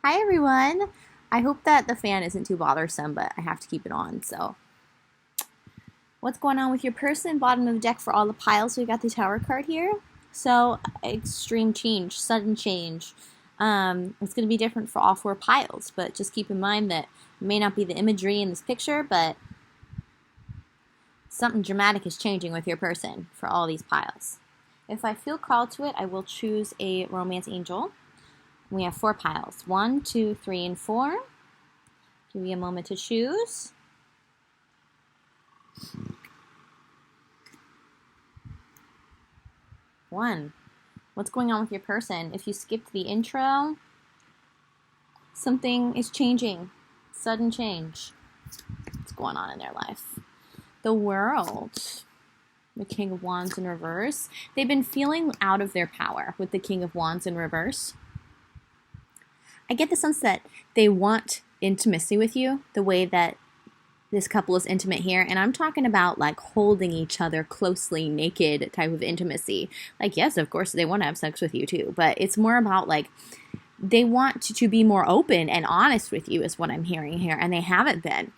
Hi everyone! I hope that the fan isn't too bothersome, but I have to keep it on, so. What's going on with your person? Bottom of the deck for all the piles. We got the Tower card here. So, extreme change, sudden change. It's going to be different for all four piles, but just keep in mind that it may not be the imagery in this picture, but something dramatic is changing with your person for all these piles. If I feel called to it, I will choose a romance angel. We have four piles. 1, 2, 3, and 4. Give you a moment to choose. One. What's going on with your person? If you skipped the intro, something is changing. Sudden change. What's going on in their life? The World. The King of Wands in reverse. They've been feeling out of their power with the King of Wands in reverse. I get the sense that they want intimacy with you, the way that this couple is intimate here. And I'm talking about like holding each other closely, naked type of intimacy. Like, yes, of course, they want to have sex with you too. But it's more about like they want to be more open and honest with you is what I'm hearing here. And they haven't been.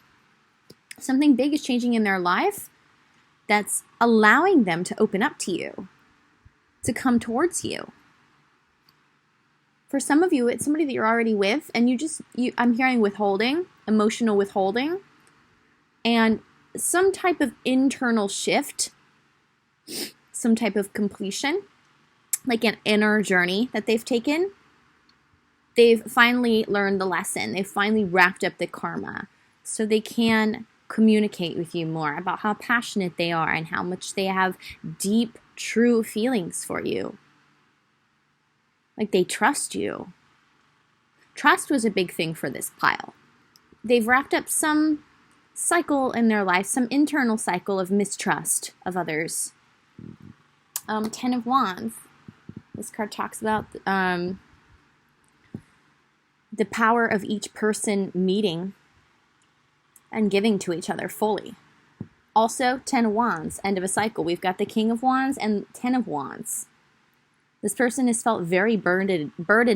Something big is changing in their life that's allowing them to open up to you, to come towards you. For some of you, it's somebody that you're already with, and I'm hearing withholding, emotional withholding, and some type of internal shift, some type of completion, like an inner journey that they've taken. They've finally learned the lesson. They've finally wrapped up the karma, so they can communicate with you more about how passionate they are and how much they have deep, true feelings for you. Like they trust you. Trust was a big thing for this pile. They've wrapped up some cycle in their life, some internal cycle of mistrust of others. 10 of Wands. This card talks about the power of each person meeting and giving to each other fully. Also, 10 of Wands, end of a cycle. We've got the King of Wands and 10 of Wands. This person has felt very burdened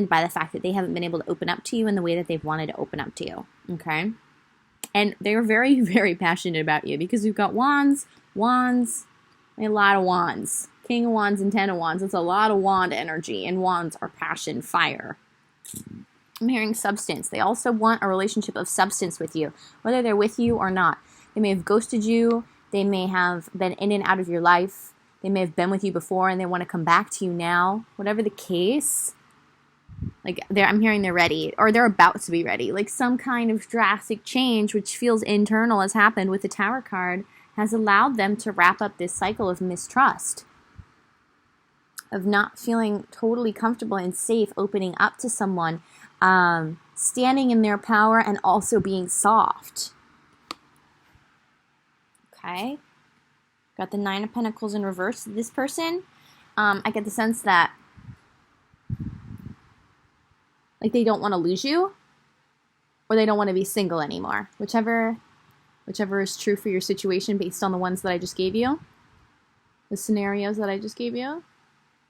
by the fact that they haven't been able to open up to you in the way that they've wanted to open up to you, okay? And they're very, very passionate about you because we've got Wands, a lot of Wands. King of Wands and 10 of Wands. It's a lot of wand energy, and wands are passion, fire. I'm hearing substance. They also want a relationship of substance with you, whether they're with you or not. They may have ghosted you. They may have been in and out of your life. They may have been with you before and they want to come back to you now. Whatever the case, like I'm hearing they're ready or they're about to be ready. Like some kind of drastic change, which feels internal, has happened with the Tower card, has allowed them to wrap up this cycle of mistrust, of not feeling totally comfortable and safe opening up to someone, standing in their power and also being soft. Okay. Got the 9 of Pentacles in reverse. This person, I get the sense that like they don't want to lose you or they don't want to be single anymore. Whichever is true for your situation based on the ones that I just gave you. The scenarios that I just gave you.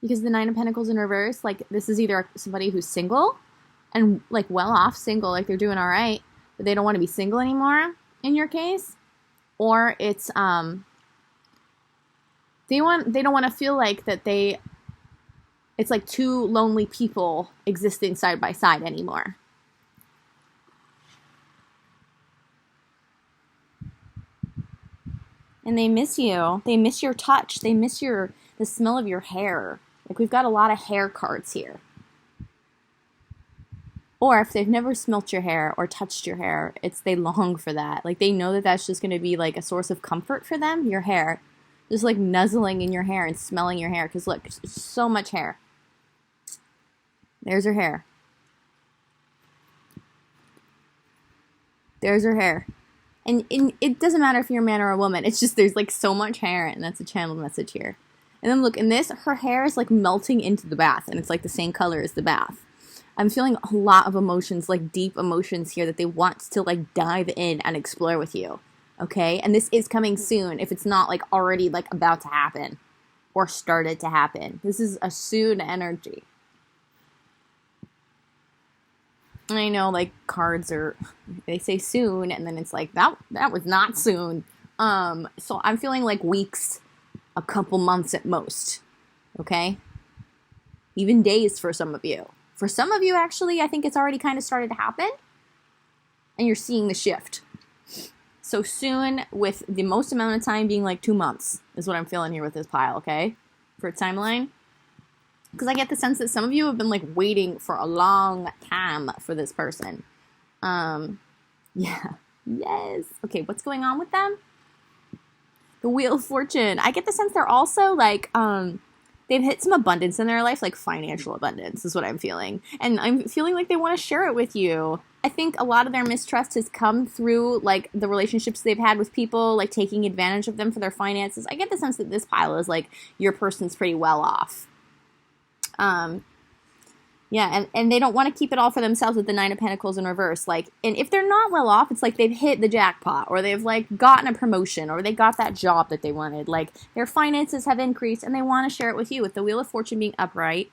Because the 9 of Pentacles in reverse, like this is either somebody who's single and like well off single, like they're doing all right, but they don't want to be single anymore in your case. Or it's they don't want to feel like that it's like two lonely people existing side by side anymore. And they miss you. They miss your touch. They miss the smell of your hair. Like we've got a lot of hair cards here. Or if they've never smelt your hair or touched your hair, they long for that. Like they know that that's just going to be like a source of comfort for them, your hair. Just like nuzzling in your hair and smelling your hair. Because look, so much hair. There's her hair. There's her hair. And it doesn't matter if you're a man or a woman. It's just there's like so much hair. And that's a channeled message here. And then look, in this, her hair is like melting into the bath. And it's like the same color as the bath. I'm feeling a lot of emotions, like deep emotions here that they want to like dive in and explore with you. Okay, and this is coming soon if it's not like already like about to happen or started to happen. This is a soon energy. I know, like, cards are, they say soon, and then it's like, that was not soon. So I'm feeling like weeks, a couple months at most, okay? Even days for some of you. For some of you, actually, I think it's already kind of started to happen, and you're seeing the shift. So soon, with the most amount of time being like 2 months, is what I'm feeling here with this pile, okay? For a timeline. Because I get the sense that some of you have been like waiting for a long time for this person. Yeah. Yes. Okay, what's going on with them? The Wheel of Fortune. I get the sense they're also like, they've hit some abundance in their life, like financial abundance is what I'm feeling. And I'm feeling like they want to share it with you. I think a lot of their mistrust has come through like the relationships they've had with people, like taking advantage of them for their finances. I get the sense that this pile is like, your person's pretty well off. Yeah, and they don't want to keep it all for themselves with the Nine of Pentacles in reverse. Like, and if they're not well off, it's like they've hit the jackpot, or they've like gotten a promotion, or they got that job that they wanted. Like, their finances have increased, and they want to share it with you, with the Wheel of Fortune being upright.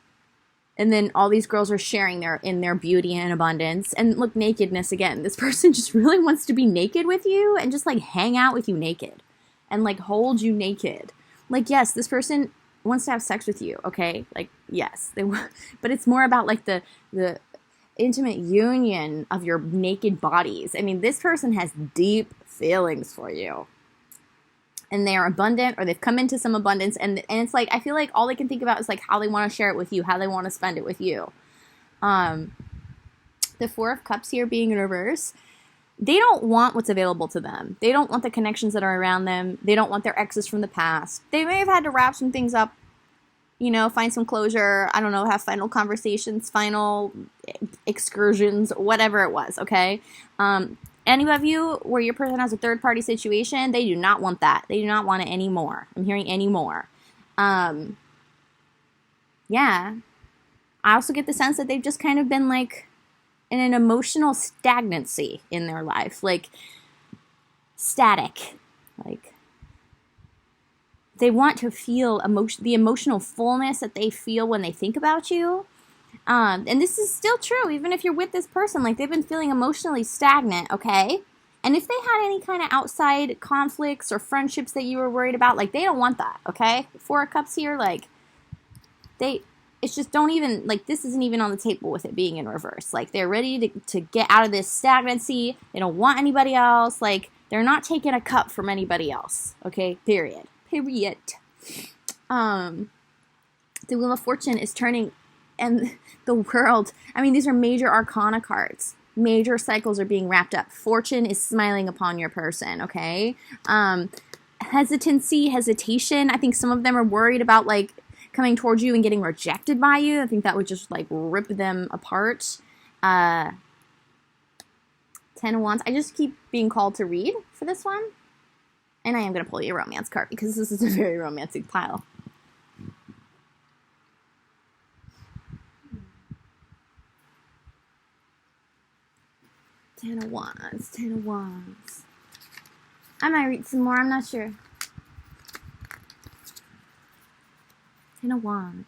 And then all these girls are sharing their beauty and abundance. And look, nakedness again. This person just really wants to be naked with you and just like hang out with you naked and like hold you naked. Like, yes, this person wants to have sex with you, okay? Like, yes, but it's more about like the intimate union of your naked bodies. I mean, this person has deep feelings for you, and they are abundant, or they've come into some abundance, and it's like, I feel like all they can think about is like how they want to share it with you, how they want to spend it with you. The Four of Cups here being in reverse, they don't want what's available to them. They don't want the connections that are around them. They don't want their exes from the past. They may have had to wrap some things up, you know, find some closure, I don't know, have final conversations, final excursions, whatever it was, okay? Any of you where your person has a third-party situation, they do not want that. They do not want it anymore. I'm hearing anymore. Yeah. I also get the sense that they've just kind of been like in an emotional stagnancy in their life, like static, like they want to feel the emotional fullness that they feel when they think about you. And this is still true, even if you're with this person, like they've been feeling emotionally stagnant, okay? And if they had any kind of outside conflicts or friendships that you were worried about, like they don't want that, okay? Four of Cups here, like it's just don't even, like, this isn't even on the table with it being in reverse. Like, they're ready to get out of this stagnancy. They don't want anybody else. Like, they're not taking a cup from anybody else. Okay? Period. The Wheel of Fortune is turning, and the World, I mean, these are major arcana cards. Major cycles are being wrapped up. Fortune is smiling upon your person, okay? Hesitation. I think some of them are worried about, like, coming towards you and getting rejected by you. I think that would just like rip them apart. 10 of Wands. I just keep being called to read for this one. And I am going to pull you a romance card because this is a very romantic pile. Ten of Wands. I might read some more. I'm not sure. 10 of Wands.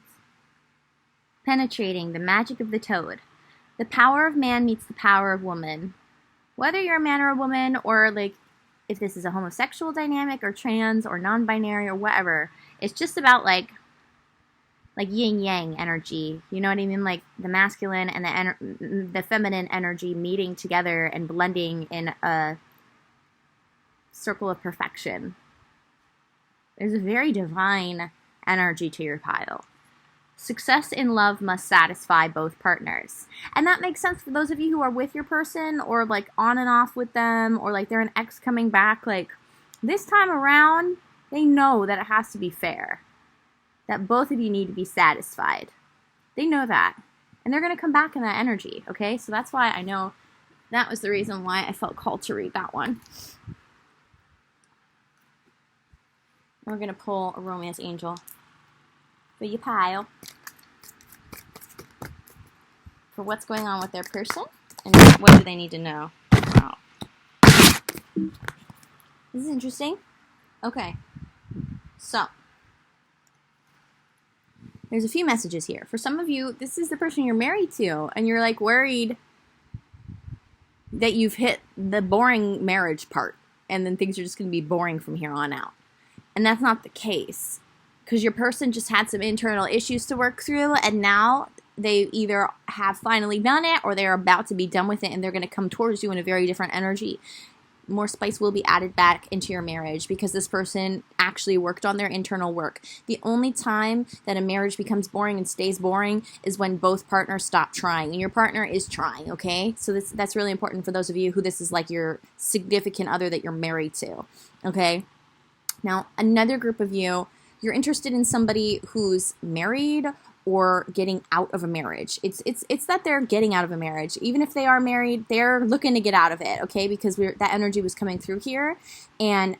Penetrating, the magic of the toad. The power of man meets the power of woman. Whether you're a man or a woman, or like if this is a homosexual dynamic or trans or non-binary or whatever, it's just about like yin-yang energy. You know what I mean? Like the masculine and the feminine energy meeting together and blending in a circle of perfection. There's a very divine energy to your pile. Success in love must satisfy both partners. And that makes sense for those of you who are with your person or like on and off with them, or like they're an ex coming back. Like this time around, they know that it has to be fair. That both of you need to be satisfied. They know that. And they're going to come back in that energy, okay? So that's why I know that was the reason why I felt called to read that one. We're going to pull a romance angel for your pile for what's going on with their person and what do they need to know. Wow. This is interesting. Okay. So, there's a few messages here. For some of you, this is the person you're married to and you're like worried that you've hit the boring marriage part and then things are just going to be boring from here on out. And that's not the case, because your person just had some internal issues to work through, and now they either have finally done it or they're about to be done with it, and they're going to come towards you in a very different energy. More spice will be added back into your marriage because this person actually worked on their internal work. The only time that a marriage becomes boring and stays boring is when both partners stop trying, and your partner is trying, okay? So that's really important for those of you who this is like your significant other that you're married to, okay? Now, another group of you, you're interested in somebody who's married or getting out of a marriage. It's that they're getting out of a marriage. Even if they are married, they're looking to get out of it, okay? Because that energy was coming through here, and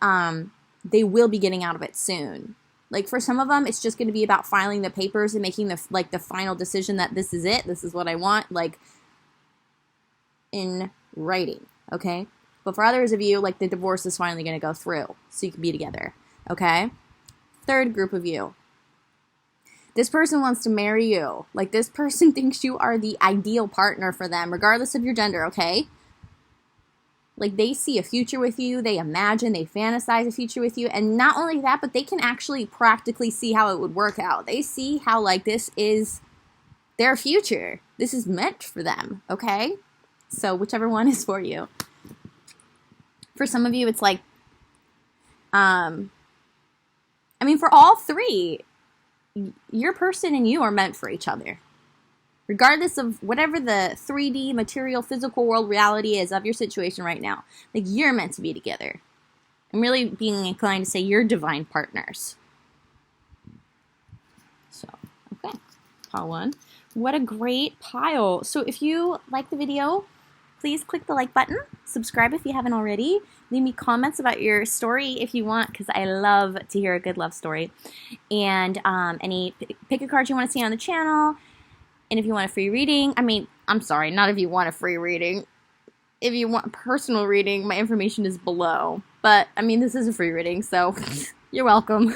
they will be getting out of it soon. Like for some of them, it's just going to be about filing the papers and making the final decision that this is it, this is what I want, like in writing, okay? But for others of you, like the divorce is finally going to go through, so you can be together, okay? Third group of you. This person wants to marry you. Like this person thinks you are the ideal partner for them, regardless of your gender, okay? Like they see a future with you, they imagine, they fantasize a future with you, and not only that, but they can actually practically see how it would work out. They see how like this is their future. This is meant for them, okay? So whichever one is for you. For some of you, it's like, for all three, your person and you are meant for each other. Regardless of whatever the 3D material physical world reality is of your situation right now. Like you're meant to be together. I'm really being inclined to say you're divine partners. So, okay. Pile one. What a great pile. So if you like the video, please click the like button. Subscribe if you haven't already. Leave me comments about your story if you want, because I love to hear a good love story. And pick a card you want to see on the channel. And if you want a free reading, I'm sorry, not if you want a free reading. If you want personal reading, my information is below. But, this is a free reading, so you're welcome.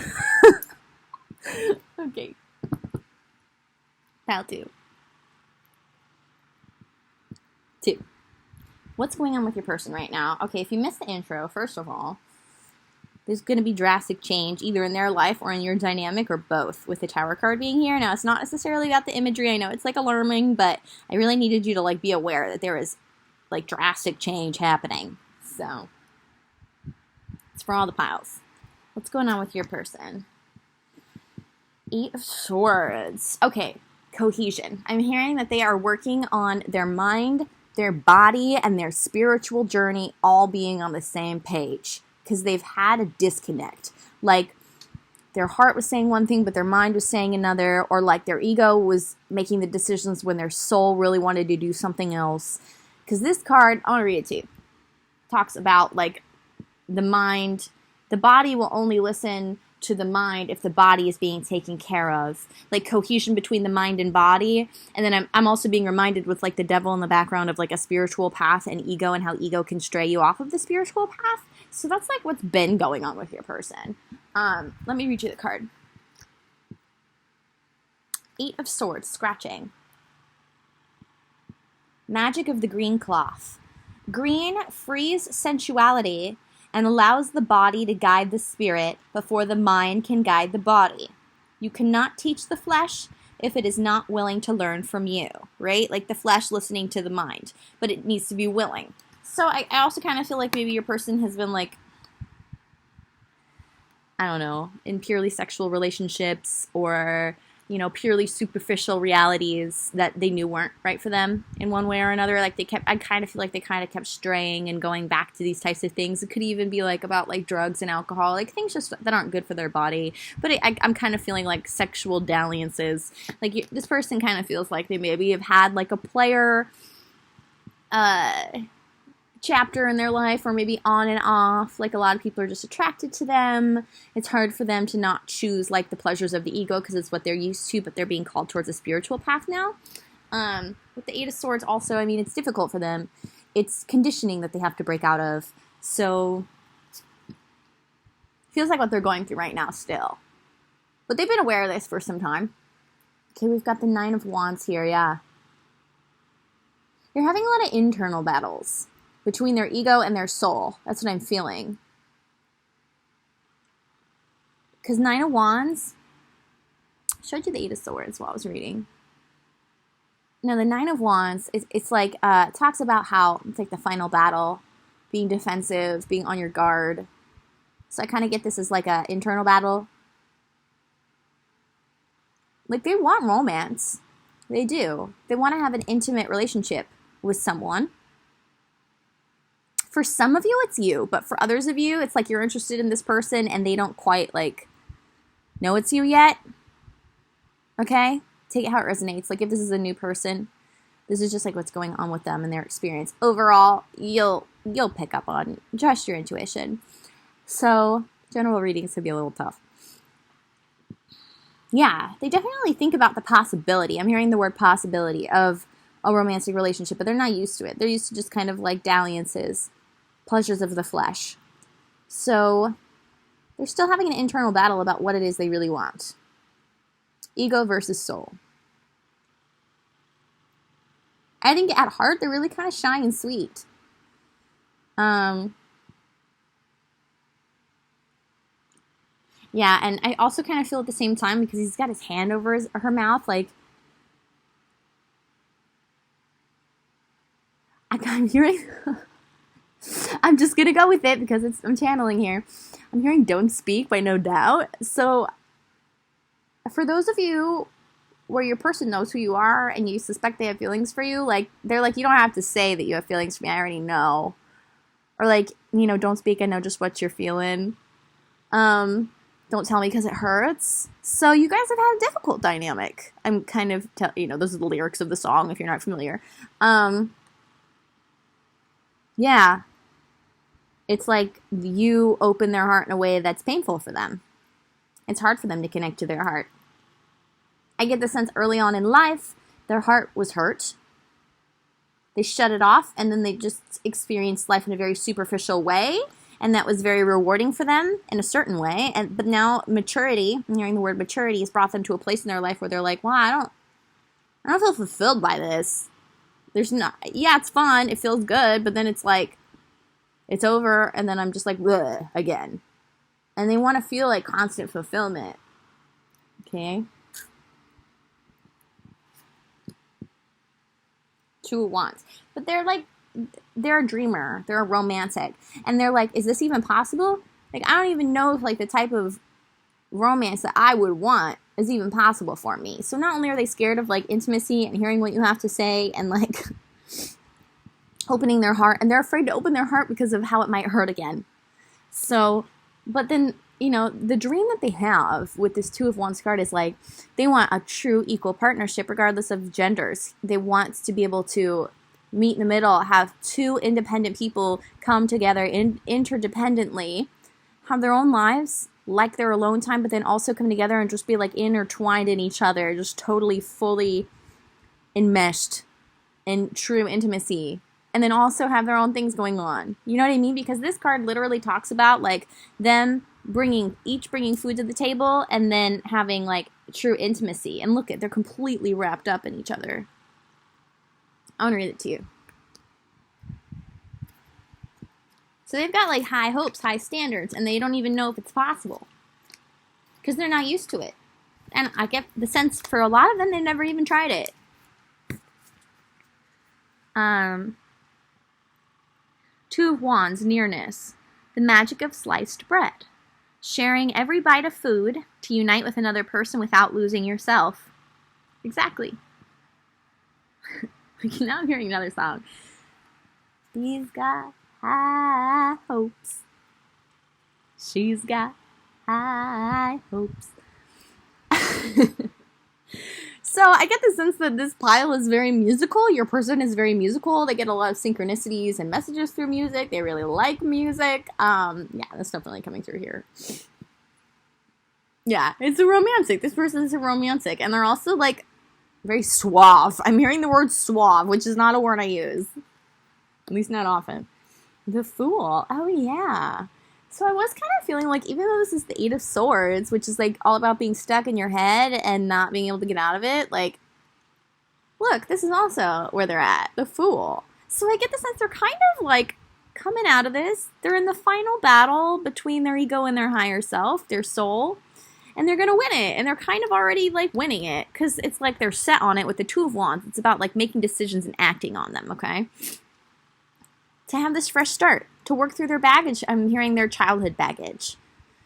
Okay. Pile two. What's going on with your person right now? Okay, if you missed the intro, first of all, there's going to be drastic change either in their life or in your dynamic or both with the Tower card being here. Now, it's not necessarily about the imagery. I know it's like alarming, but I really needed you to like be aware that there is like drastic change happening. So, it's for all the piles. What's going on with your person? 8 of Swords. Okay, cohesion. I'm hearing that they are working on their mind, their body, and their spiritual journey all being on the same page. Because they've had a disconnect. Like, their heart was saying one thing, but their mind was saying another. Or like their ego was making the decisions when their soul really wanted to do something else. Because this card, I want to read it to you, talks about like the mind. The body will only listen to the mind if the body is being taken care of. Like cohesion between the mind and body. And then I'm also being reminded with like the devil in the background of like a spiritual path and ego and how ego can stray you off of the spiritual path. So that's like what's been going on with your person. Let me read you the card. 8 of Swords, scratching. Magic of the green cloth. Green frees sensuality and allows the body to guide the spirit before the mind can guide the body. You cannot teach the flesh if it is not willing to learn from you, right? Like the flesh listening to the mind, but it needs to be willing. So I also kind of feel like maybe your person has been like, I don't know, in purely sexual relationships or, purely superficial realities that they knew weren't right for them in one way or another. Like I kind of feel like they kind of kept straying and going back to these types of things. It could even be like about like drugs and alcohol, like things just that aren't good for their body. But I'm kind of feeling like sexual dalliances. Like this person kind of feels like they maybe have had like a player, chapter in their life, or maybe on and off. Like a lot of people are just attracted to them. It's hard for them to not choose like the pleasures of the ego because it's what they're used to, but they're being called towards a spiritual path now. With the 8 of Swords also, it's difficult for them. It's conditioning that they have to break out of. So feels like what they're going through right now still. But they've been aware of this for some time. Okay, we've got the 9 of Wands here, yeah. You're having a lot of internal battles. between their ego and their soul. That's what I'm feeling. Because Nine of Wands, I showed you the Eight of Swords while I was reading. No, the Nine of Wands, it's like, talks about how it's like the final battle, being defensive, being on your guard. So I kind of get this as like an internal battle. Like, they want romance. They do. They want to have an intimate relationship with someone. For some of you, it's you. But for others of you, it's like you're interested in this person and they don't quite, like, know it's you yet. Okay? Take it how it resonates. Like, if this is a new person, this is just like what's going on with them and their experience. Overall, you'll pick up on, trust your intuition. So, general readings can be a little tough. Yeah, they definitely think about the possibility. I'm hearing the word possibility of a romantic relationship, but they're not used to it. They're used to just kind of like dalliances, pleasures of the flesh. So, they're still having an internal battle about what it is they really want. Ego versus soul. I think at heart, they're really kind of shy and sweet. Yeah, and I also kind of feel at the same time, because he's got his hand over her mouth, like, I'm hearing, I'm just going to go with it because I'm channeling here. I'm hearing Don't Speak by No Doubt. So, for those of you where your person knows who you are and you suspect they have feelings for you, like, they're like, you don't have to say that you have feelings for me, I already know. Or like, you know, don't speak, I know just what you're feeling. Don't tell me because it hurts. So you guys have had a difficult dynamic. I'm kind of, those are the lyrics of the song if you're not familiar. Yeah. It's like you open their heart in a way that's painful for them. It's hard for them to connect to their heart. I get the sense early on in life, their heart was hurt. They shut it off, and then they just experienced life in a very superficial way. And that was very rewarding for them in a certain way. But now maturity, I'm hearing the word maturity, has brought them to a place in their life where they're like, well, I don't feel fulfilled by this. Yeah, it's fun. It feels good. But then it's like, it's over. And then I'm just like, bleh, again. And they want to feel like constant fulfillment. Okay. Two of Wands. But they're a dreamer. They're a romantic. And they're like, is this even possible? Like, I don't even know if, like, the type of romance that I would want is even possible for me. So not only are they scared of, like, intimacy and hearing what you have to say and, like, opening their heart, and they're afraid to open their heart because of how it might hurt again. So, but then, the dream that they have with this Two of Wands card is, like, they want a true equal partnership regardless of genders. They want to be able to meet in the middle, have two independent people come together interdependently, have their own lives, like their alone time, but then also come together and just be like intertwined in each other, just totally, fully enmeshed in true intimacy. And then also have their own things going on. You know what I mean? Because this card literally talks about like them bringing food to the table and then having like true intimacy. And look, they're completely wrapped up in each other. I want to read it to you. So they've got like high hopes, high standards, and they don't even know if it's possible. Because they're not used to it. And I get the sense for a lot of them, they've never even tried it. Two of Wands, nearness. The magic of sliced bread. Sharing every bite of food to unite with another person without losing yourself. Exactly. Now I'm hearing another song. He's got high hopes. She's got high hopes. So I get the sense that this pile is very musical. Your person is very musical. They get a lot of synchronicities and messages through music. They really like music. Yeah, that's definitely coming through here. Yeah, it's a romantic. This person is a romantic. And they're also like very suave. I'm hearing the word suave, which is not a word I use. At least not often. The Fool. Oh, yeah. So I was kind of feeling like, even though this is the Eight of Swords, which is like all about being stuck in your head and not being able to get out of it, like, look, this is also where they're at. The Fool. So I get the sense they're kind of like coming out of this. They're in the final battle between their ego and their higher self, their soul, and they're going to win it. And they're kind of already like winning it because it's like they're set on it with the Two of Wands. It's about like making decisions and acting on them, okay? To have this fresh start, to work through their baggage. I'm hearing their childhood baggage.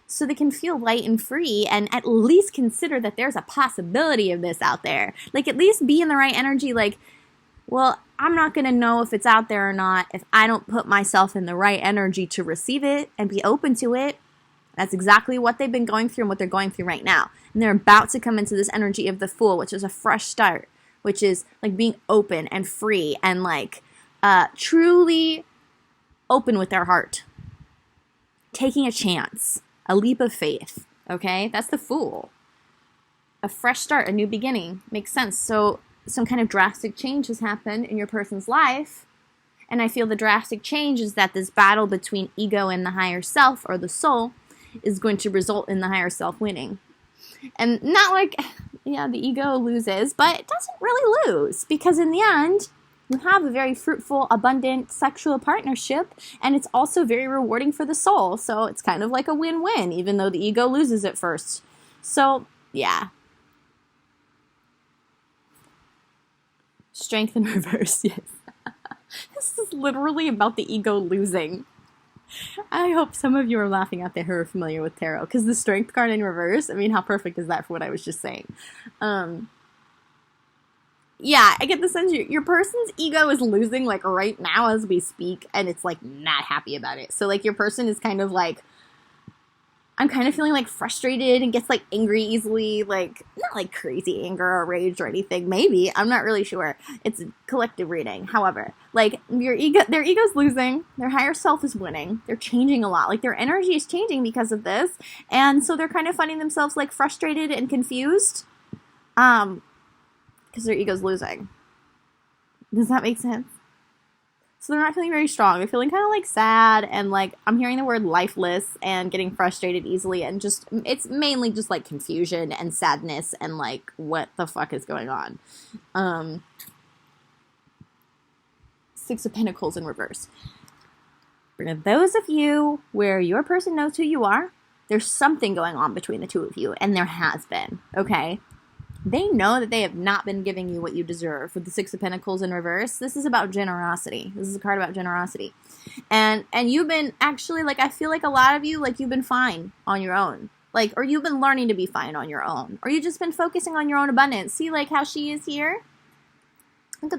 So they can feel light and free and at least consider that there's a possibility of this out there. Like at least be in the right energy, like, well, I'm not going to know if it's out there or not if I don't put myself in the right energy to receive it and be open to it. That's exactly what they've been going through and what they're going through right now. And they're about to come into this energy of the Fool, which is a fresh start, which is like being open and free and like truly open with their heart. Taking a chance, a leap of faith, okay? That's the Fool. A fresh start, a new beginning. Makes sense. So some kind of drastic change has happened in your person's life. And I feel the drastic change is that this battle between ego and the higher self or the soul is going to result in the higher self winning. And not like, yeah, the ego loses, but it doesn't really lose because in the end, you have a very fruitful, abundant sexual partnership and it's also very rewarding for the soul. So it's kind of like a win-win, even though the ego loses at first. So, yeah. Strength in reverse, yes. This is literally about the ego losing. I hope some of you are laughing out there who are familiar with tarot, because the Strength card in reverse, I mean, how perfect is that for what I was just saying? Yeah, I get the sense your person's ego is losing, like, right now as we speak, and it's, like, not happy about it. So, like, your person is kind of, like, I'm kind of feeling, like, frustrated and gets, like, angry easily, like, not, like, crazy anger or rage or anything. Maybe. I'm not really sure. It's a collective reading. However, like, their ego's losing. Their higher self is winning. They're changing a lot. Like, their energy is changing because of this. And so they're kind of finding themselves, like, frustrated and confused. Because their ego's losing. Does that make sense? So they're not feeling very strong. They're feeling kind of like sad and like I'm hearing the word lifeless and getting frustrated easily and just it's mainly just like confusion and sadness and like what the fuck is going on. Six of Pentacles in reverse. For those of you where your person knows who you are, there's something going on between the two of you and there has been, okay? They know that they have not been giving you what you deserve. With the Six of Pentacles in reverse, this is about generosity. This is a card about generosity. And you've been actually, like, I feel like a lot of you, like, you've been fine on your own. Like, or you've been learning to be fine on your own. Or you've just been focusing on your own abundance. See, like, how she is here?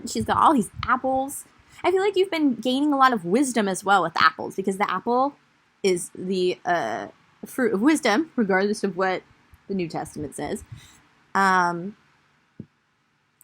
She's got all these apples. I feel like you've been gaining a lot of wisdom as well with apples. Because the apple is the fruit of wisdom, regardless of what the New Testament says.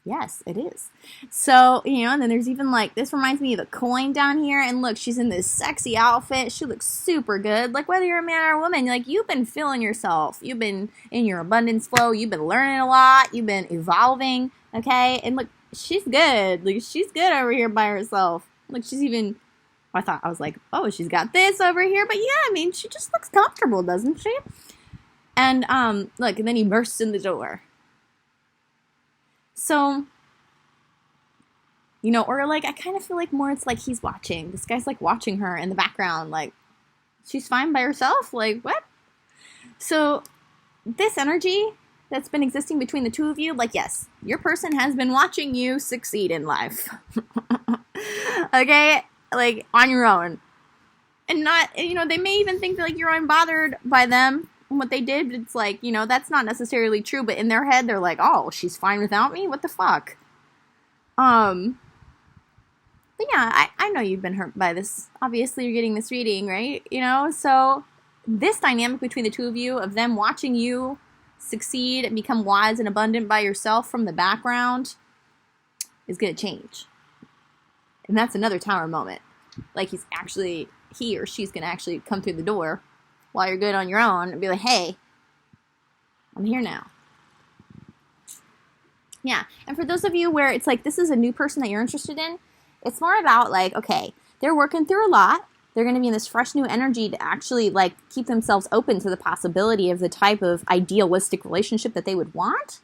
Yes, it is. So, you know, and then there's even like, this reminds me of the coin down here. And look, she's in this sexy outfit. She looks super good. Like whether you're a man or a woman, like you've been feeling yourself. You've been in your abundance flow. You've been learning a lot. You've been evolving. Okay. And look, she's good. Like she's good over here by herself. Like she's even, I was like, oh, she's got this over here. But yeah, I mean, she just looks comfortable, doesn't she? And, look, and then he bursts in the door. So, you know, or like, I kind of feel like more it's like he's watching. This guy's like watching her in the background. Like, she's fine by herself. Like, what? So, this energy that's been existing between the two of you, like, yes, your person has been watching you succeed in life. Okay? Like, on your own. And not, you know, they may even think that, like, you're unbothered by them. What they did, but it's like, you know, that's not necessarily true, but in their head, they're like, oh, she's fine without me? What the fuck? But yeah, I know you've been hurt by this. Obviously, you're getting this reading, right? You know, so this dynamic between the two of you, of them watching you succeed and become wise and abundant by yourself from the background, is going to change. And that's another Tower moment. Like, he or she's going to actually come through the door while you're good on your own and be like, hey, I'm here now. Yeah. And for those of you where it's like, this is a new person that you're interested in, it's more about like, okay, they're working through a lot. They're going to be in this fresh new energy to actually like keep themselves open to the possibility of the type of idealistic relationship that they would want.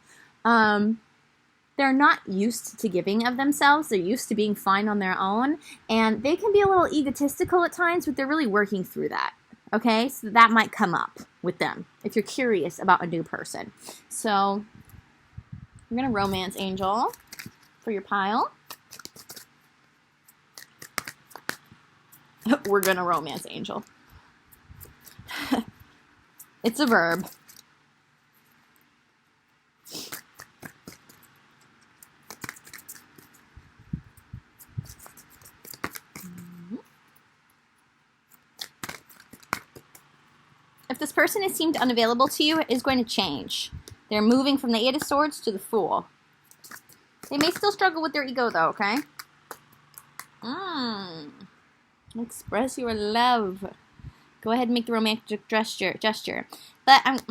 they're not used to giving of themselves. They're used to being fine on their own. And they can be a little egotistical at times, but they're really working through that. Okay? So that might come up with them if you're curious about a new person. So I'm going to romance angel for your pile. We're going to romance angel. It's a verb. If this person has seemed unavailable to you, it is going to change. They're moving from the Eight of Swords to the Fool. They may still struggle with their ego, though, okay? Express your love. Go ahead and make the romantic gesture. But,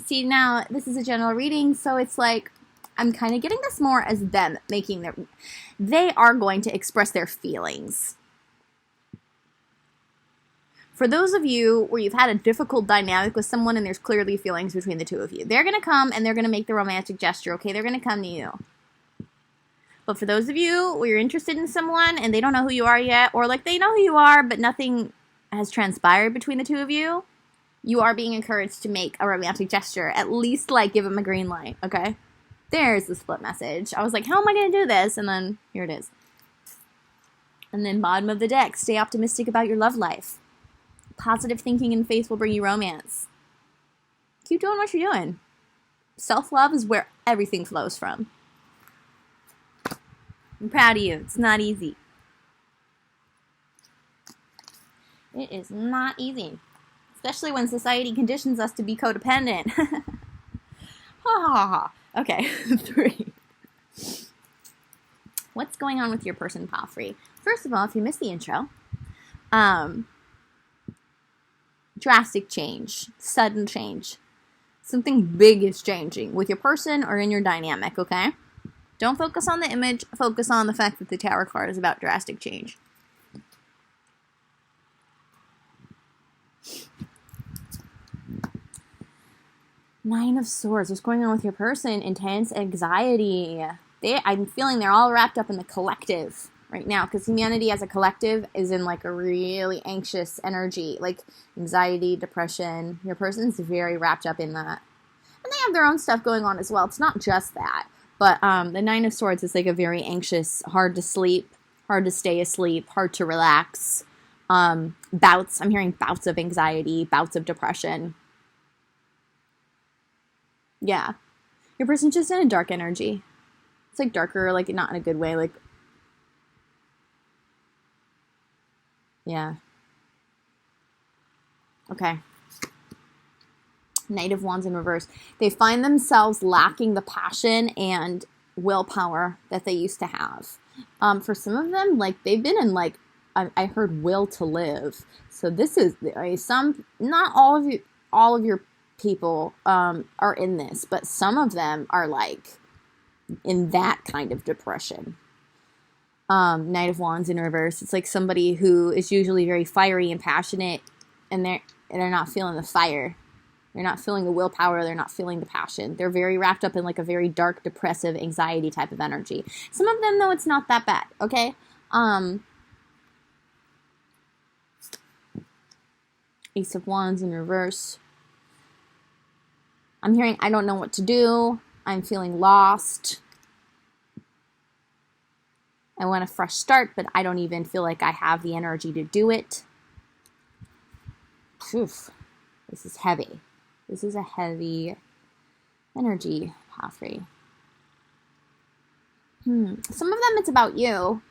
see, now, this is a general reading, so it's like, I'm kind of getting this more as them making their... They are going to express their feelings. For those of you where you've had a difficult dynamic with someone and there's clearly feelings between the two of you, they're going to come and they're going to make the romantic gesture, okay? They're going to come to you. But for those of you where you're interested in someone and they don't know who you are yet, or like they know who you are but nothing has transpired between the two of you, you are being encouraged to make a romantic gesture. At least like give them a green light, okay? There's the split message. I was like, how am I going to do this? And then here it is. And then bottom of the deck, stay optimistic about your love life. Positive thinking and faith will bring you romance. Keep doing what you're doing. Self-love is where everything flows from. I'm proud of you. It's not easy. It is not easy. Especially when society conditions us to be codependent. Ha ha ha. Okay, 3. What's going on with your person, pile 3? First of all, if you missed the intro, drastic change, sudden change. Something big is changing with your person or in your dynamic, okay? Don't focus on the image, focus on the fact that the Tower card is about drastic change. Nine of Swords. What's going on with your person? Intense anxiety. I'm feeling they're all wrapped up in the collective right now, because humanity as a collective is in like a really anxious energy, like anxiety, depression. Your person's very wrapped up in that. And they have their own stuff going on as well. It's not just that. But the Nine of Swords is like a very anxious, hard to sleep, hard to stay asleep, hard to relax. Bouts. I'm hearing bouts of anxiety, bouts of depression. Yeah. Your person's just in a dark energy. It's like darker, like not in a good way, like... Yeah. Okay. Knight of Wands in reverse. They find themselves lacking the passion and willpower that they used to have. For some of them, like, they've been in, like, I heard will to live. So this is, not all of your people are in this, but some of them are, like, in that kind of depression. Knight of Wands in reverse. It's like somebody who is usually very fiery and passionate, and they're not feeling the fire. They're not feeling the willpower. They're not feeling the passion. They're very wrapped up in like a very dark, depressive, anxiety type of energy. Some of them, though, it's not that bad. Okay. Ace of Wands in reverse. I'm hearing, I don't know what to do. I'm feeling lost. I want a fresh start, but I don't even feel like I have the energy to do it. Oof. This is heavy. This is a heavy energy, Halfrey. Some of them, it's about you.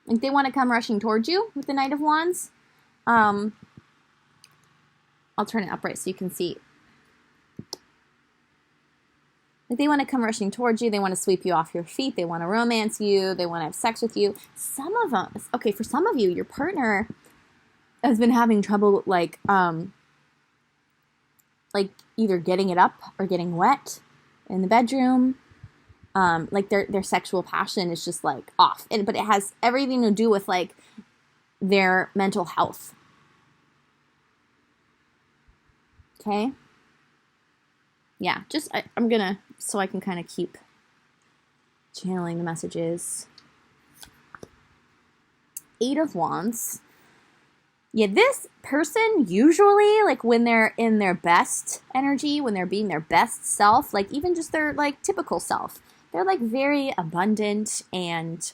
Like, they want to come rushing towards you with the Knight of Wands. I'll turn it upright so you can see. Like, they want to come rushing towards you. They want to sweep you off your feet. They want to romance you. They want to have sex with you. Some of them, okay, for some of you, your partner has been having trouble, like either getting it up or getting wet in the bedroom. Like their sexual passion is just like off. But it has everything to do with like their mental health. Okay? Yeah, I'm gonna, so I can kind of keep Channeling the messages. 8 of Wands. Yeah, this person usually, like when they're in their best energy, when they're being their best self, like even just their like typical self, they're like very abundant and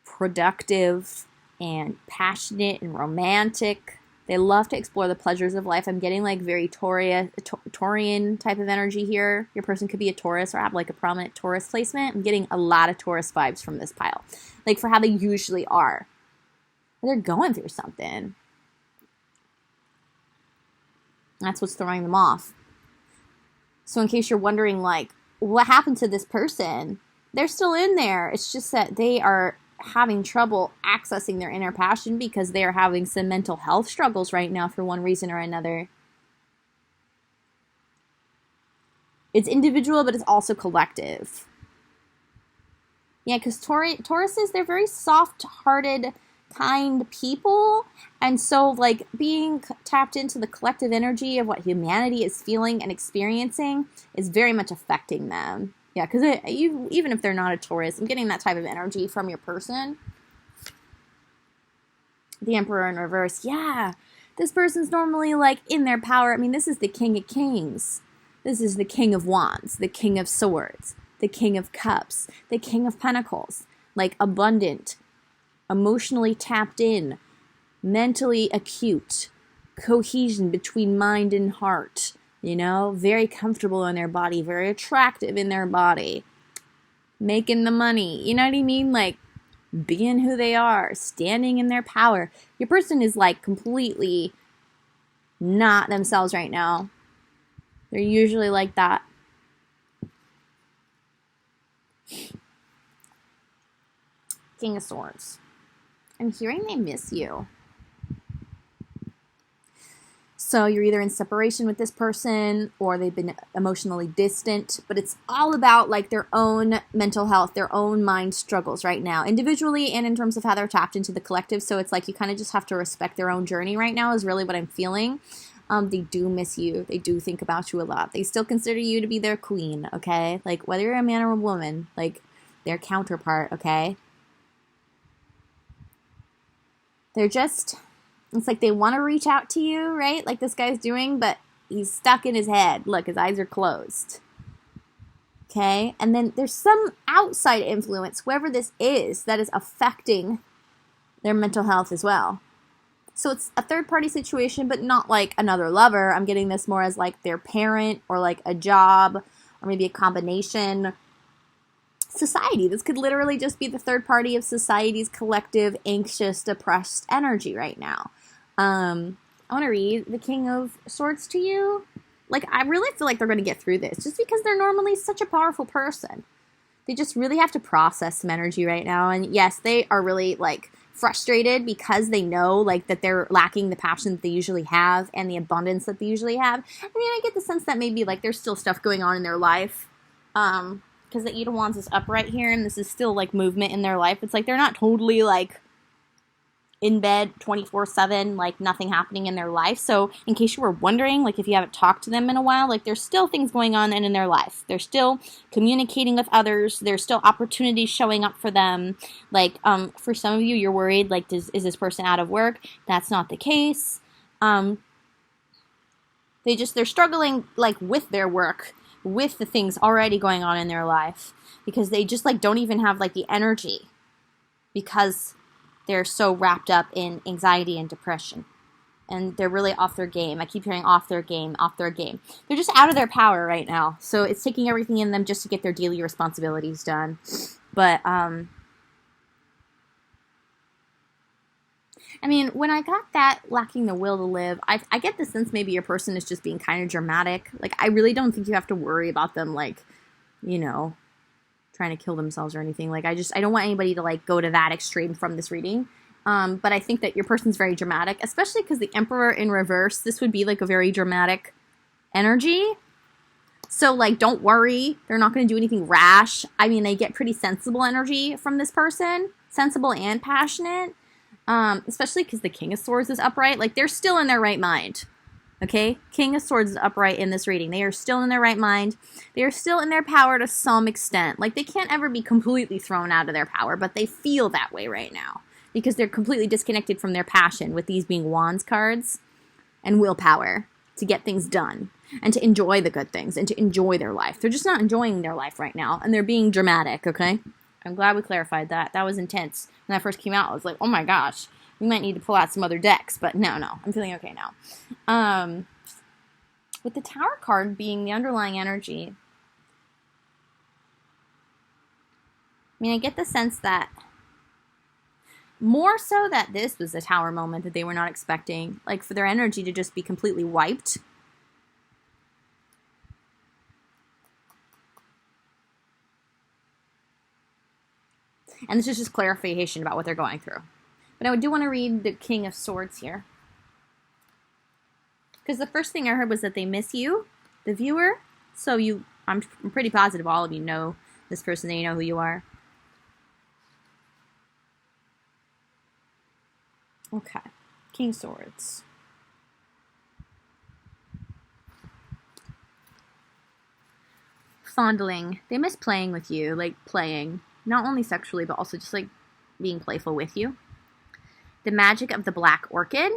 productive and passionate and romantic. They love to explore the pleasures of life. I'm getting like very Taurian type of energy here. Your person could be a Taurus or have like a prominent Taurus placement. I'm getting a lot of Taurus vibes from this pile, like for how they usually are. They're going through something. That's what's throwing them off. So in case you're wondering, like, what happened to this person? They're still in there. It's just that they are having trouble accessing their inner passion because they are having some mental health struggles right now for one reason or another. It's individual, but it's also collective. Yeah, because Tauruses, they're very soft-hearted, kind people, and so like being tapped into the collective energy of what humanity is feeling and experiencing is very much affecting them. Yeah, because even if they're not a Taurus, I'm getting that type of energy from your person. The Emperor in reverse. Yeah, this person's normally like in their power. I mean, this is the King of Kings. This is the King of Wands, the King of Swords, the King of Cups, the King of Pentacles, like abundant, emotionally tapped in, mentally acute, cohesion between mind and heart, you know, very comfortable in their body, very attractive in their body, making the money, you know what I mean? Like being who they are, standing in their power. Your person is like completely not themselves right now. They're usually like that. King of Swords. I'm hearing they miss you. So you're either in separation with this person or they've been emotionally distant, but it's all about like their own mental health, their own mind struggles right now, individually and in terms of how they're tapped into the collective. So it's like you kind of just have to respect their own journey right now is really what I'm feeling. They do miss you. They do think about you a lot. They still consider you to be their queen, okay? Like whether you're a man or a woman, like their counterpart, okay? They're just, it's like they want to reach out to you, right? Like this guy's doing, but he's stuck in his head. Look, his eyes are closed. Okay? And then there's some outside influence, whoever this is, that is affecting their mental health as well. So it's a third-party situation, but not like another lover. I'm getting this more as like their parent or like a job or maybe a combination. Society. This could literally just be the third party of society's collective, anxious, depressed energy right now. I want to read the King of Swords to you. Like, I really feel like they're going to get through this just because they're normally such a powerful person. They just really have to process some energy right now. And yes, they are really like frustrated because they know like that they're lacking the passion that they usually have and the abundance that they usually have. I mean, I get the sense that maybe like there's still stuff going on in their life. Because the 8 of Wands is up right here, and this is still, like, movement in their life. It's like they're not totally, like, in bed 24/7, like, nothing happening in their life. So, in case you were wondering, like, if you haven't talked to them in a while, like, there's still things going on in their life. They're still communicating with others. There's still opportunities showing up for them. Like, for some of you, you're worried, like, is this person out of work? That's not the case. They're struggling, like, with their work, with the things already going on in their life, because they just like don't even have like the energy because they're so wrapped up in anxiety and depression, and they're really off their game. I keep hearing off their game. They're just out of their power right now, so it's taking everything in them just to get their daily responsibilities done. But I mean, when I got that lacking the will to live, I get the sense maybe your person is just being kind of dramatic. Like, I really don't think you have to worry about them, like, you know, trying to kill themselves or anything. Like, I don't want anybody to, like, go to that extreme from this reading. But I think that your person's very dramatic, especially because the Emperor in reverse, this would be, like, a very dramatic energy. So, like, don't worry. They're not going to do anything rash. I mean, they get pretty sensible energy from this person. Sensible and passionate. Especially because the King of Swords is upright. Like, they're still in their right mind. Okay? King of Swords is upright in this reading. They are still in their right mind. They are still in their power to some extent. Like, they can't ever be completely thrown out of their power, but they feel that way right now because they're completely disconnected from their passion, with these being Wands cards, and willpower to get things done and to enjoy the good things and to enjoy their life. They're just not enjoying their life right now, and they're being dramatic, okay? I'm glad we clarified that. That was intense. When that first came out, I was like, oh my gosh, we might need to pull out some other decks, but no, I'm feeling okay now. With the Tower card being the underlying energy, I mean, I get the sense that more so that this was a Tower moment that they were not expecting, like for their energy to just be completely wiped. And this is just clarification about what they're going through. But I do want to read the King of Swords here. Because the first thing I heard was that they miss you, the viewer. So I'm pretty positive all of you know this person and you know who you are. Okay. King of Swords. Fondling. They miss playing with you, like playing. Not only sexually, but also just like being playful with you. The magic of the Black Orchid.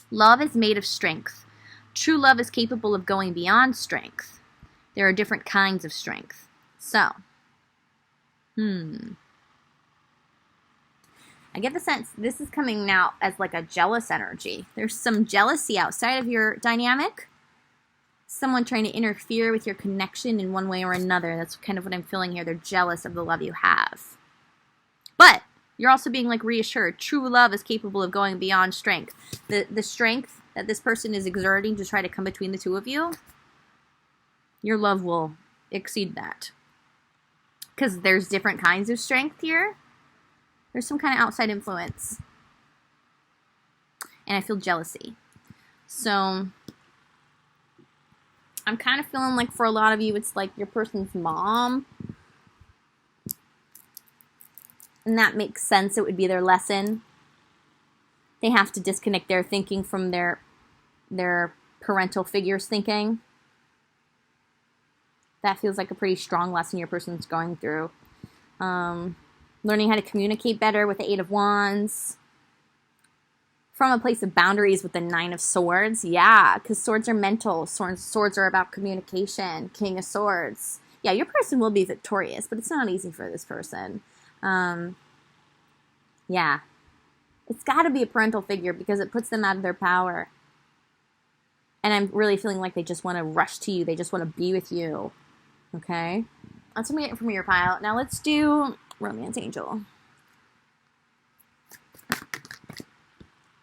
Love is made of strength. True love is capable of going beyond strength. There are different kinds of strength. So, I get the sense this is coming now as like a jealous energy. There's some jealousy outside of your dynamic. Someone trying to interfere with your connection in one way or another. That's kind of what I'm feeling here. They're jealous of the love you have. But you're also being like reassured. True love is capable of going beyond strength. The strength that this person is exerting to try to come between the two of you, your love will exceed that. Because there's different kinds of strength here. There's some kind of outside influence. And I feel jealousy. So I'm kind of feeling like for a lot of you, it's like your person's mom. And that makes sense. It would be their lesson. They have to disconnect their thinking from their parental figures' thinking. That feels like a pretty strong lesson your person's going through. Learning how to communicate better with the Eight of Wands. From a place of boundaries with the Nine of Swords. Yeah, because swords are mental. Swords are about communication. King of Swords. Yeah, your person will be victorious, but it's not easy for this person. Yeah. It's got to be a parental figure because it puts them out of their power. And I'm really feeling like they just want to rush to you. They just want to be with you. Okay? That's what we get from your pile. Now let's do Romance Angel.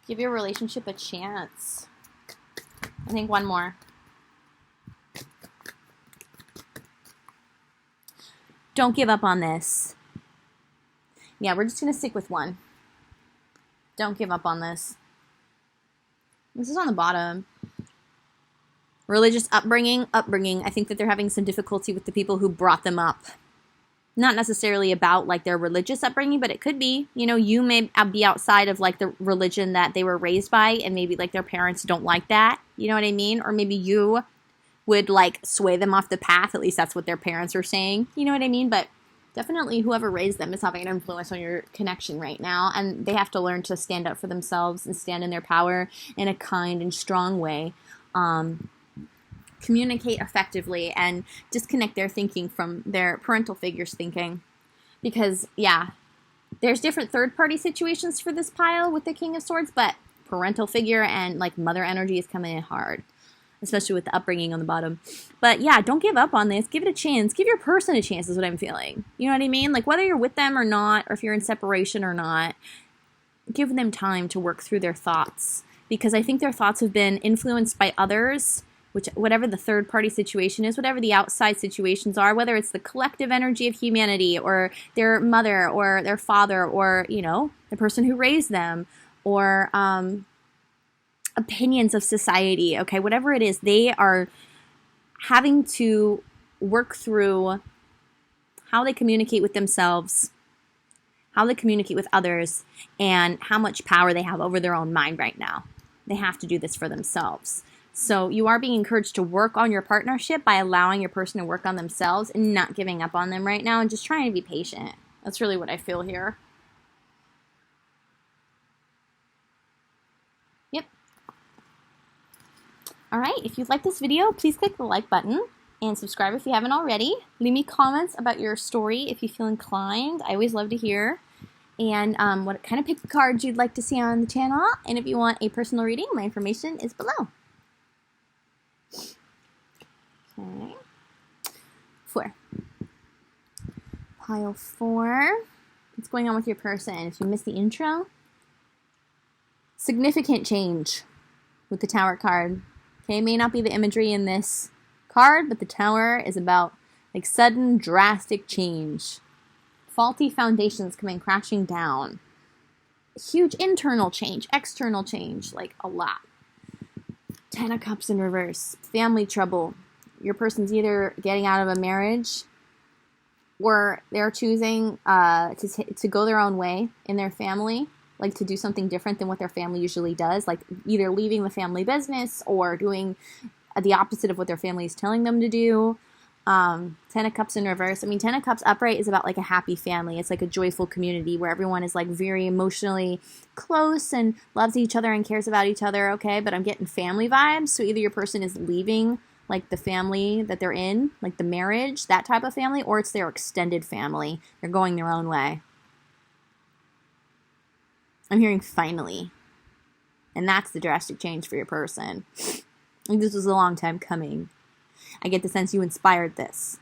Give your relationship a chance. I think one more. Don't give up on this. Yeah, we're just going to stick with one. Don't give up on this. This is on the bottom. Religious upbringing. I think that they're having some difficulty with the people who brought them up. Not necessarily about like their religious upbringing, but it could be. You know, you may be outside of like the religion that they were raised by, and maybe like their parents don't like that. You know what I mean? Or maybe you would like sway them off the path. At least that's what their parents are saying. You know what I mean? But definitely whoever raised them is having an influence on your connection right now. And they have to learn to stand up for themselves and stand in their power in a kind and strong way. Communicate effectively and disconnect their thinking from their parental figures' thinking. Because, yeah, there's different third-party situations for this pile with the King of Swords, but parental figure and, like, mother energy is coming in hard. Especially with the upbringing on the bottom. But, yeah, don't give up on this. Give it a chance. Give your person a chance is what I'm feeling. You know what I mean? Like, whether you're with them or not, or if you're in separation or not, give them time to work through their thoughts. Because I think their thoughts have been influenced by others, whatever the third-party situation is, whatever the outside situations are, whether it's the collective energy of humanity or their mother or their father or, you know, the person who raised them or opinions of society, okay, whatever it is, they are having to work through how they communicate with themselves, how they communicate with others, and how much power they have over their own mind right now. They have to do this for themselves. So you are being encouraged to work on your partnership by allowing your person to work on themselves and not giving up on them right now and just trying to be patient. That's really what I feel here. Yep. All right, if you like this video, please click the like button and subscribe if you haven't already. Leave me comments about your story if you feel inclined. I always love to hear. And what kind of pick cards you'd like to see on the channel. And if you want a personal reading, my information is below. Okay. 4. Pile 4. What's going on with your person? If you missed the intro, significant change with the Tower card. Okay, it may not be the imagery in this card, but the Tower is about like sudden, drastic change. Faulty foundations coming crashing down. Huge internal change, external change, like a lot. 10 of Cups in reverse. Family trouble. Your person's either getting out of a marriage or they're choosing to go their own way in their family, like to do something different than what their family usually does, like either leaving the family business or doing the opposite of what their family is telling them to do. 10 of Cups in reverse. I mean, 10 of Cups upright is about like a happy family. It's like a joyful community where everyone is like very emotionally close and loves each other and cares about each other, okay? But I'm getting family vibes. So either your person is leaving like the family that they're in, like the marriage, that type of family, or it's their extended family. They're going their own way. I'm hearing finally. And that's the drastic change for your person. Like this was a long time coming. I get the sense you inspired this.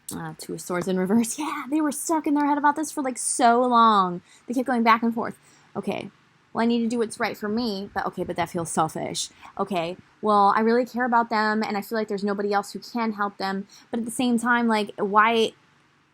2 of Swords in reverse. Yeah, they were stuck in their head about this for like so long. They kept going back and forth. Okay, well, I need to do what's right for me, but okay, but that feels selfish. Okay, well, I really care about them, and I feel like there's nobody else who can help them, but at the same time, like, why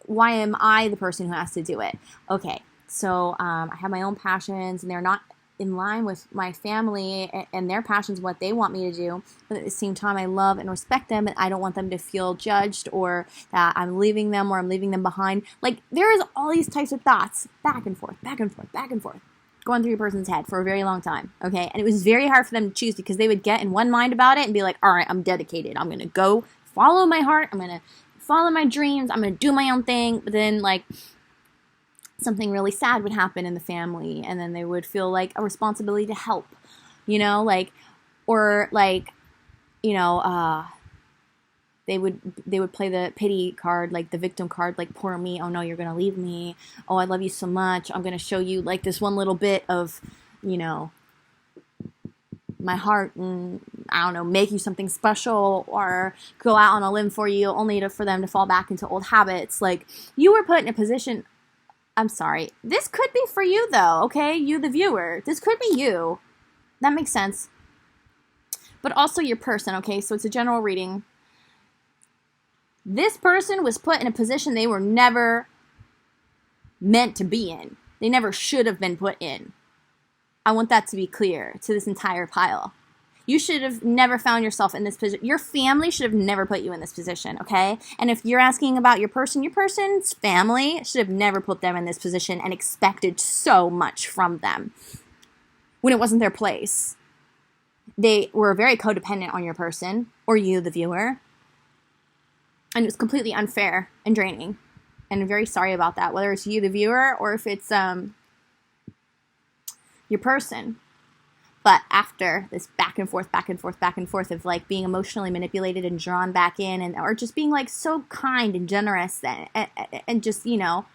am I the person who has to do it? Okay, so I have my own passions, and they're not in line with my family and their passions, what they want me to do, but at the same time, I love and respect them, and I don't want them to feel judged or that I'm leaving them or I'm leaving them behind. Like, there is all these types of thoughts, back and forth, back and forth, back and forth, going through your person's head for a very long time, okay? And it was very hard for them to choose because they would get in one mind about it and be like, all right, I'm dedicated. I'm going to go follow my heart. I'm going to follow my dreams. I'm going to do my own thing. But then, like, something really sad would happen in the family, and then they would feel like a responsibility to help, you know, like, or like, you know, they would play the pity card, like the victim card, like, poor me, oh no, you're gonna leave me, oh, I love you so much, I'm gonna show you like this one little bit of, you know, my heart, and I don't know, make you something special, or go out on a limb for you, only for them to fall back into old habits. Like, you were put in a position. I'm sorry. This could be for you, though, okay? You, the viewer. This could be you. That makes sense. But also your person, okay? So it's a general reading. This person was put in a position they were never meant to be in. They never should have been put in. I want that to be clear to this entire pile. You should have never found yourself in this position. Your family should have never put you in this position, okay? And if you're asking about your person's family should have never put them in this position and expected so much from them when it wasn't their place. They were very codependent on your person, or you, the viewer. And it was completely unfair and draining. And I'm very sorry about that, whether it's you, the viewer, or if it's your person. But after this back and forth, back and forth, back and forth of like being emotionally manipulated and drawn back in, and or just being like so kind and generous and just, you know,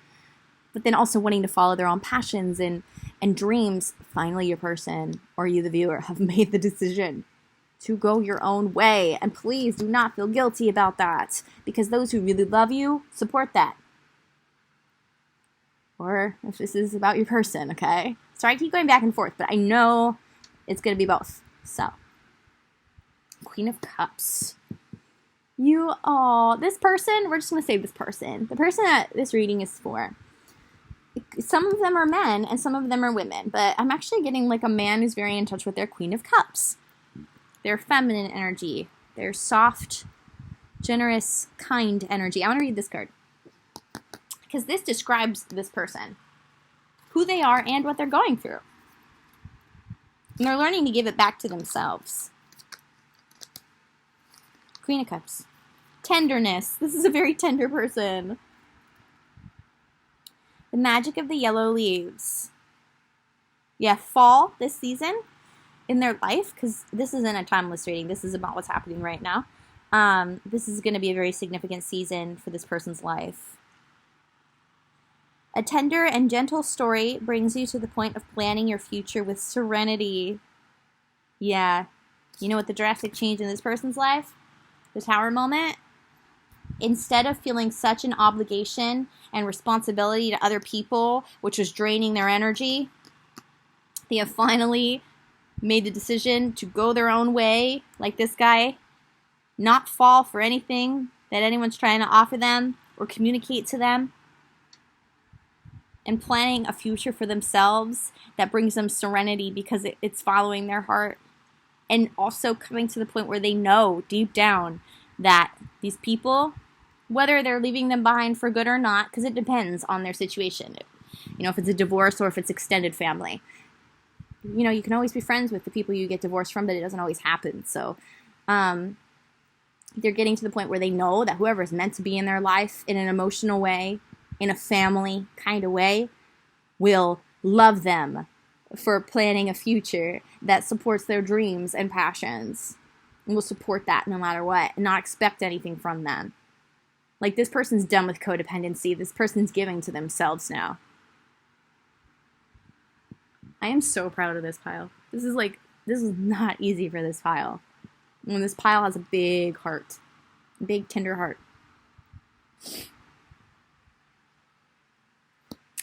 but then also wanting to follow their own passions and dreams, finally your person, or you, the viewer, have made the decision to go your own way. And please do not feel guilty about that, because those who really love you support that. Or if this is about your person, okay? Sorry I keep going back and forth, but I know it's going to be both. So, Queen of Cups. This person, we're just going to say this person. The person that this reading is for. Some of them are men and some of them are women, but I'm actually getting like a man who's very in touch with their Queen of Cups. Their feminine energy. Their soft, generous, kind energy. I want to read this card, because this describes this person. Who they are and what they're going through. And they're learning to give it back to themselves. Queen of Cups. Tenderness. This is a very tender person. The magic of the yellow leaves. Yeah, fall this season in their life, because this isn't a timeless reading. This is about what's happening right now. This is going to be a very significant season for this person's life. A tender and gentle story brings you to the point of planning your future with serenity. Yeah. You know what the drastic change in this person's life? The Tower moment? Instead of feeling such an obligation and responsibility to other people, which was draining their energy, they have finally made the decision to go their own way, like this guy, not fall for anything that anyone's trying to offer them or communicate to them, and planning a future for themselves that brings them serenity because it's following their heart, and also coming to the point where they know deep down that these people, whether they're leaving them behind for good or not, because it depends on their situation. You know, if it's a divorce or if it's extended family. You know, you can always be friends with the people you get divorced from, but it doesn't always happen. So they're getting to the point where they know that whoever is meant to be in their life in an emotional way, in a family kind of way, will love them for planning a future that supports their dreams and passions, and will support that no matter what, and not expect anything from them. Like, this person's done with codependency. This person's giving to themselves now. I am so proud of this pile. This is not easy for this pile. And this pile has a big heart. A big, tender heart.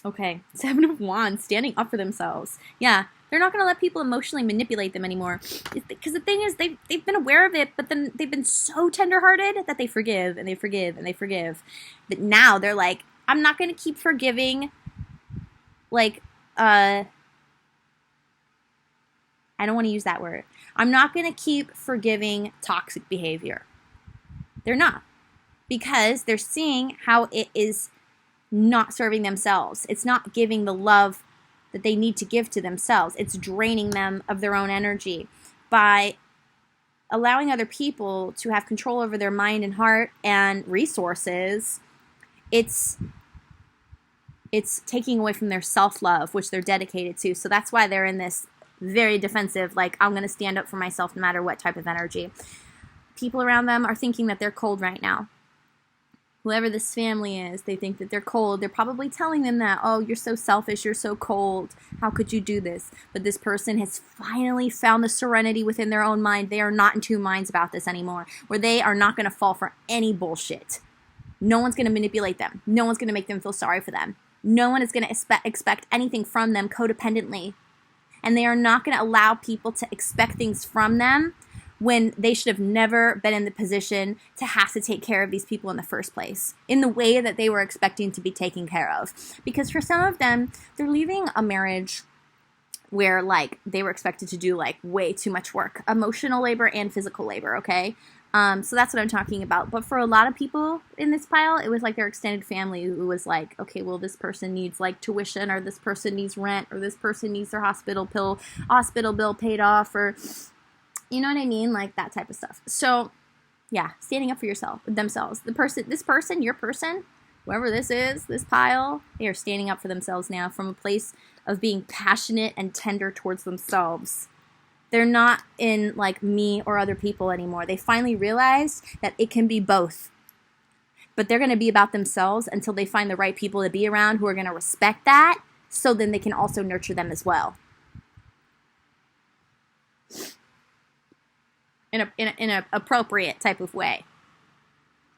Okay, Seven of Wands, standing up for themselves. Yeah, they're not going to let people emotionally manipulate them anymore. Because the thing is, they've been aware of it, but then they've been so tenderhearted that they forgive, and they forgive, and they forgive. But now they're like, I'm not going to keep forgiving, like, I don't want to use that word. I'm not going to keep forgiving toxic behavior. They're not. Because they're seeing how it is not serving themselves. It's not giving the love that they need to give to themselves. It's draining them of their own energy. By allowing other people to have control over their mind and heart and resources, it's taking away from their self-love, which they're dedicated to. So that's why they're in this very defensive, like, I'm going to stand up for myself no matter what type of energy. People around them are thinking that they're cold right now. Whoever this family is, they think that they're cold. They're probably telling them that, oh, you're so selfish, you're so cold. How could you do this? But this person has finally found the serenity within their own mind. They are not in two minds about this anymore, where they are not going to fall for any bullshit. No one's going to manipulate them. No one's going to make them feel sorry for them. No one is going to expect anything from them codependently. And they are not going to allow people to expect things from them when they should have never been in the position to have to take care of these people in the first place, in the way that they were expecting to be taken care of. Because for some of them, they're leaving a marriage where, like, they were expected to do, like, way too much work. Emotional labor and physical labor, okay? So that's what I'm talking about. But for a lot of people in this pile, it was like their extended family who was like, okay, well, this person needs, like, tuition, or this person needs rent, or this person needs their hospital bill paid off, or, you know what I mean? Like, that type of stuff. So, yeah, standing up for themselves. This person, your person, whoever this is, this pile, they are standing up for themselves now from a place of being passionate and tender towards themselves. They're not in, like, me or other people anymore. They finally realized that it can be both. But they're going to be about themselves until they find the right people to be around who are going to respect that, so then they can also nurture them as well. In an appropriate type of way.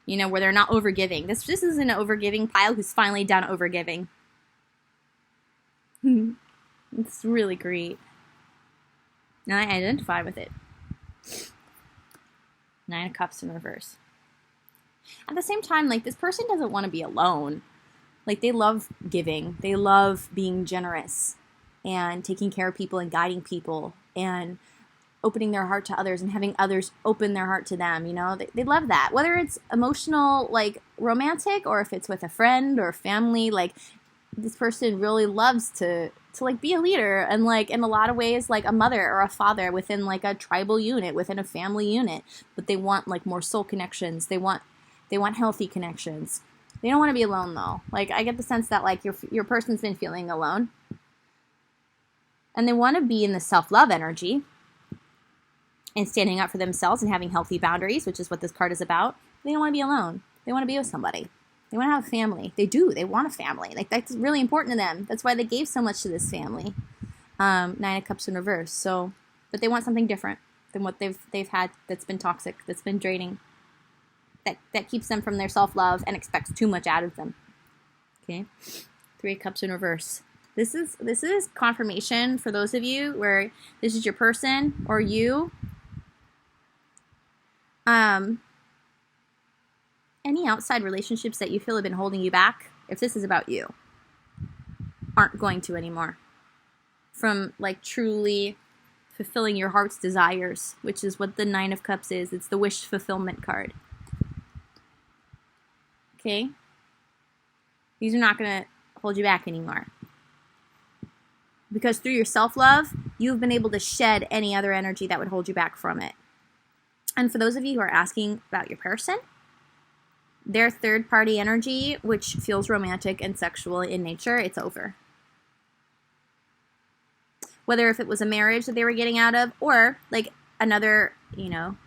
You know, where they're not overgiving. This is an overgiving pile who's finally done overgiving. It's really great. And I identify with it. 9 of Cups in reverse. At the same time, like, this person doesn't want to be alone. Like, they love giving. They love being generous and taking care of people and guiding people and opening their heart to others and having others open their heart to them, you know? They love that. Whether it's emotional, like, romantic, or if it's with a friend or family, like, this person really loves to to like be a leader and like in a lot of ways like a mother or a father within like a tribal unit, within a family unit, but they want like more soul connections. They want healthy connections. They don't want to be alone though. Like I get the sense that like your person's been feeling alone. And they want to be in the self-love energy and standing up for themselves and having healthy boundaries, which is what this card is about. They don't want to be alone. They want to be with somebody. They want to have a family. They do. They want a family. Like that's really important to them. That's why they gave so much to this family. Nine of Cups in reverse. So, but they want something different than what they've had that's been toxic, that's been draining, that keeps them from their self-love and expects too much out of them. Okay, Three of Cups in reverse. This is confirmation for those of you where this is your person or you. Any outside relationships that you feel have been holding you back, if this is about you, aren't going to anymore. From like truly fulfilling your heart's desires, which is what the Nine of Cups is. It's the wish fulfillment card. Okay? These are not going to hold you back anymore. Because through your self-love, you've been able to shed any other energy that would hold you back from it. And for those of you who are asking about your person, their third-party energy, which feels romantic and sexual in nature, it's over. Whether if it was a marriage that they were getting out of or like another,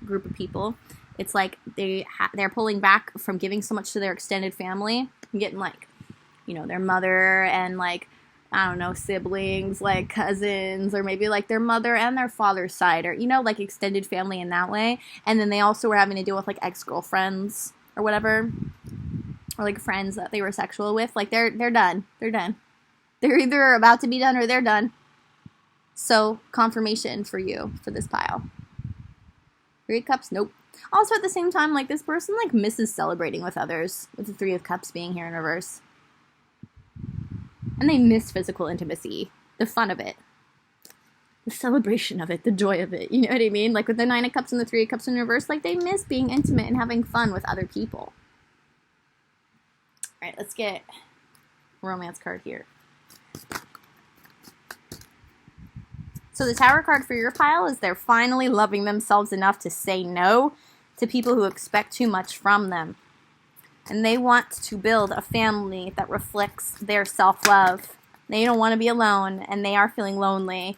group of people, it's like they're pulling back from giving so much to their extended family and getting like, their mother and like, I don't know, siblings, like cousins, or maybe like their mother and their father's side, or, like extended family in that way. And then they also were having to deal with like ex-girlfriends or whatever, or like friends that they were sexual with. Like they're done. They're done. They're either about to be done or they're done. So confirmation for you for this pile. Three of Cups, nope. Also at the same time, like this person like misses celebrating with others, with the Three of Cups being here in reverse. And they miss physical intimacy, the fun of it, the celebration of it, the joy of it. You know what I mean? Like with the Nine of Cups and the Three of Cups in reverse, like they miss being intimate and having fun with other people. All right, let's get a romance card here. So the Tower card for your pile is they're finally loving themselves enough to say no to people who expect too much from them. And they want to build a family that reflects their self-love. They don't want to be alone, and they are feeling lonely.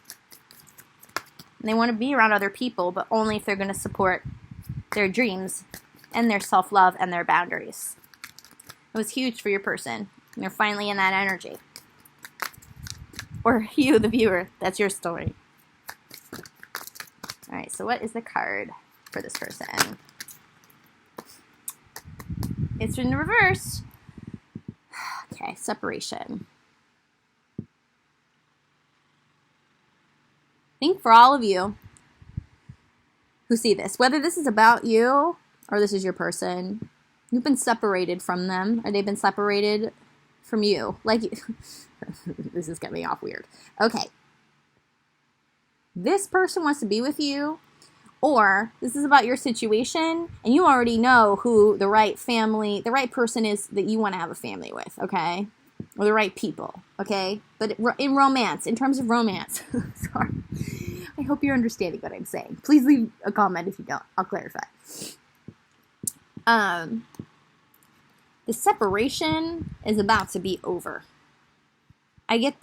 And they want to be around other people, but only if they're going to support their dreams and their self-love and their boundaries. It was huge for your person. And you're finally in that energy. Or you, the viewer, that's your story. All right, so what is the card for this person? It's in reverse. Okay, separation. I think for all of you who see this, whether this is about you or this is your person, you've been separated from them or they've been separated from you. Like, this is getting me off weird. Okay. This person wants to be with you, or this is about your situation, and you already know who the right person is that you want to have a family with, okay? Or the right people, okay? But in romance, in terms of romance, sorry. I hope you're understanding what I'm saying. Please leave a comment if you don't. I'll clarify. The separation is about to be over.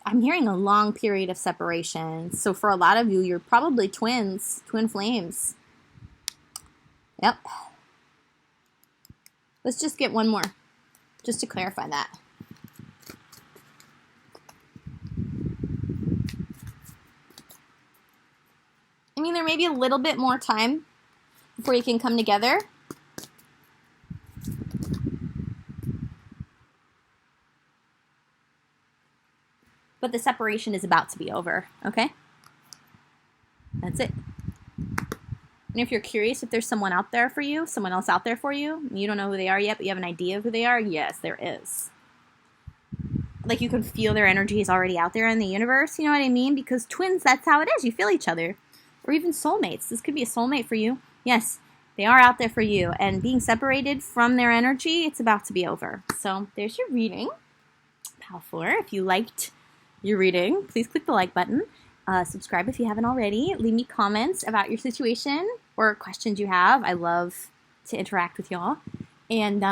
I'm hearing a long period of separation. So for a lot of you, you're probably twins, twin flames. Yep. Let's just get one more, just to clarify that. I mean, there may be a little bit more time before you can come together. But the separation is about to be over, okay? That's it. And if you're curious if there's someone out there for you, someone else out there for you, you don't know who they are yet, but you have an idea of who they are, yes, there is. Like you can feel their energy is already out there in the universe, you know what I mean? Because twins, that's how it is. You feel each other. Or even soulmates. This could be a soulmate for you. Yes, they are out there for you. And being separated from their energy, it's about to be over. So there's your reading. Pile 4. If you liked your reading, please click the like button. Subscribe if you haven't already. Leave me comments about your situation or questions you have. I love to interact with y'all. And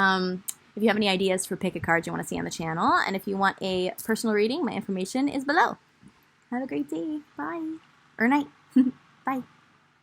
if you have any ideas for pick a card you want to see on the channel, and if you want a personal reading, my information is below. Have a great day. Bye. Or night. Bye.